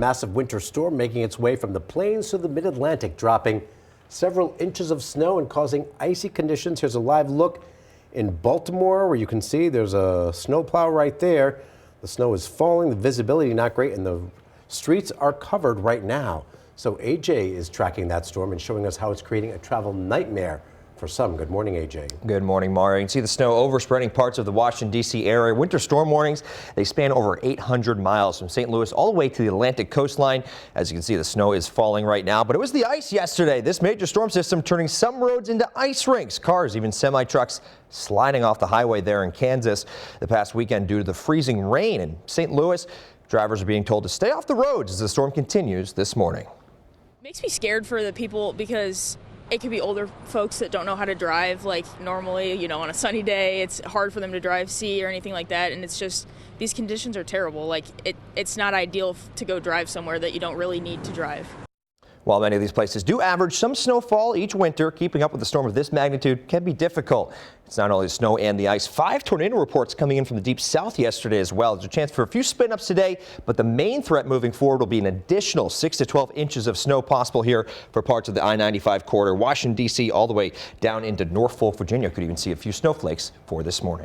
massive winter storm making its way from the plains to the mid-Atlantic, dropping several inches of snow and causing icy conditions. Here's a live look in Baltimore, where you can see there's a snowplow right there. The snow is falling, the visibility not great, and the streets are covered right now. So AJ is tracking that storm and showing us how it's creating a travel nightmare for some. Good morning, AJ. Good morning, Mario. You can see the snow overspreading parts of the Washington, D.C. area. Winter storm warnings, they span over 800 miles from St. Louis all the way to the Atlantic coastline. As you can see, the snow is falling right now, but it was the ice yesterday. This major storm system turning some roads into ice rinks. Cars, even semi-trucks, sliding off the highway there in Kansas the past weekend due to the freezing rain in St. Louis. Drivers are being told to stay off the roads as the storm continues this morning. Makes me scared for the people because it could be older folks that don't know how to drive like normally, you know, on a sunny day. It's hard for them to drive C or anything like that. And it's just, these conditions are terrible. Like it's not ideal to go drive somewhere that you don't really need to drive. While many of these places do average some snowfall each winter, keeping up with a storm of this magnitude can be difficult. It's not only the snow and the ice. 5 tornado reports coming in from the deep south yesterday as well. There's a chance for a few spin-ups today, but the main threat moving forward will be an additional 6 to 12 inches of snow possible here for parts of the I-95 corridor. Washington, D.C. all the way down into Norfolk, Virginia. Could even see a few snowflakes for this morning.